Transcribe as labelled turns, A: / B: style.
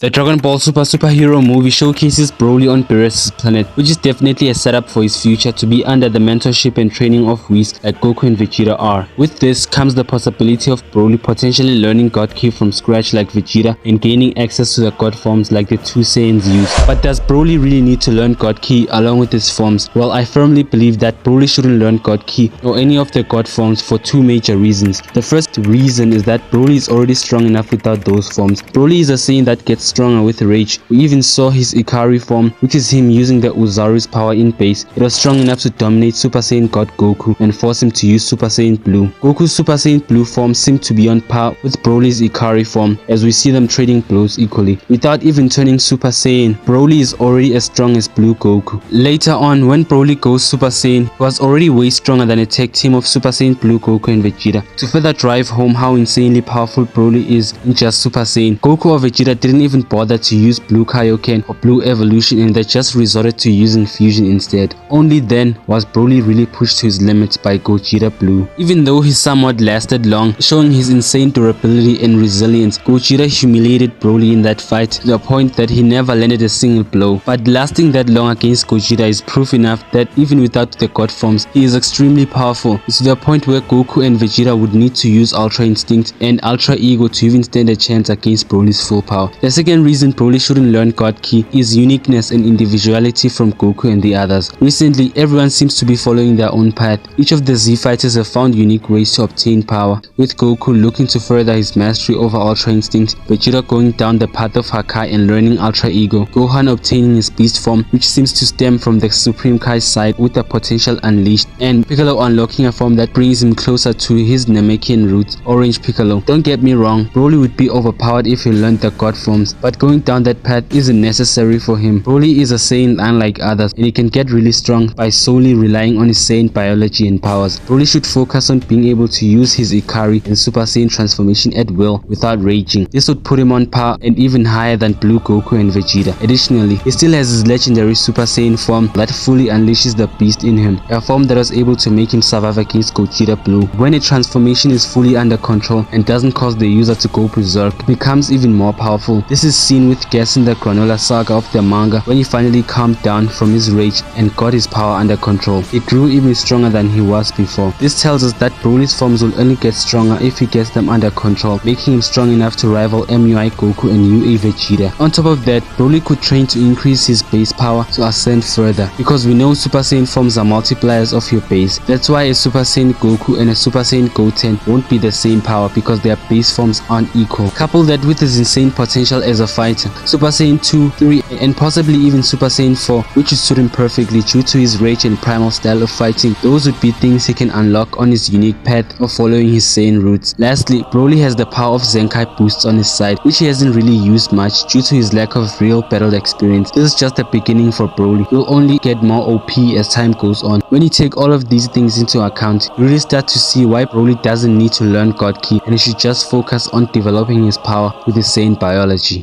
A: The Dragon Ball superhero movie showcases Broly on Beerus' planet, which is definitely a setup for his future to be under the mentorship and training of Whis like Goku and Vegeta are. With this comes the possibility of Broly potentially learning God Ki from scratch like Vegeta and gaining access to the God forms like the two Saiyans use. But does Broly really need to learn God Ki along with his forms? Well, I firmly believe that Broly shouldn't learn God Ki or any of the God forms for two major reasons. The first reason is that Broly is already strong enough without those forms. Broly is a Saiyan that gets stronger with rage. We even saw his Ikari form, which is him using the Uzaru's power in base. It was strong enough to dominate Super Saiyan God Goku and force him to use Super Saiyan Blue. Goku's Super Saiyan Blue form seemed to be on par with Broly's Ikari form, as we see them trading blows equally. Without even turning Super Saiyan, Broly is already as strong as Blue Goku. Later on, when Broly goes Super Saiyan, he was already way stronger than a tag team of Super Saiyan Blue Goku and Vegeta. To further drive home how insanely powerful Broly is in just Super Saiyan, Goku or Vegeta didn't even bother to use Blue Kaioken or Blue Evolution, and they just resorted to using Fusion instead. Only then was Broly really pushed to his limits by Gogeta Blue. Even though he somewhat lasted long, showing his insane durability and resilience, Gogeta humiliated Broly in that fight to the point that he never landed a single blow. But lasting that long against Gogeta is proof enough that even without the God forms, he is extremely powerful. It's to the point where Goku and Vegeta would need to use Ultra Instinct and Ultra Ego to even stand a chance against Broly's full power. The second reason Broly shouldn't learn God Ki is uniqueness and individuality from Goku and the others. Recently, everyone seems to be following their own path. Each of the Z fighters have found unique ways to obtain power, with Goku looking to further his mastery over Ultra Instinct, Vegeta going down the path of Hakai and learning Ultra Ego, Gohan obtaining his Beast form, which seems to stem from the Supreme Kai's side with the potential unleashed, and Piccolo unlocking a form that brings him closer to his Namekian roots, Orange Piccolo. Don't get me wrong, Broly would be overpowered if he learned the God forms, but going down that path isn't necessary for him. Broly is a Saiyan unlike others, and he can get really strong by solely relying on his Saiyan biology and powers. Broly should focus on being able to use his Ikari and Super Saiyan transformation at will without raging. This would put him on par and even higher than Blue Goku and Vegeta. Additionally, he still has his legendary Super Saiyan form that fully unleashes the beast in him, a form that was able to make him survive against Gogeta Blue. When a transformation is fully under control and doesn't cause the user to go berserk, it becomes even more powerful. This is seen with Gas in the Granola saga of the manga when he finally calmed down from his rage and got his power under control. He grew even stronger than he was before. This tells us that Broly's forms will only get stronger if he gets them under control, making him strong enough to rival MUI Goku and UA Vegeta. On top of that, Broly could train to increase his base power to ascend further, because we know Super Saiyan forms are multipliers of your base. That's why a Super Saiyan Goku and a Super Saiyan Goten won't be the same power because their base forms aren't equal. Couple that with his insane potential as a fighter, Super Saiyan 2, 3 and possibly even Super Saiyan 4, which would suit him perfectly due to his rage and primal style of fighting. Those would be things he can unlock on his unique path of following his Saiyan roots. Lastly, Broly has the power of Zenkai boosts on his side, which he hasn't really used much due to his lack of real battle experience. This is just the beginning for Broly. He'll only get more OP as time goes on. When you take all of these things into account, you really start to see why Broly doesn't need to learn God Ki, and he should just focus on developing his power with his Saiyan biology.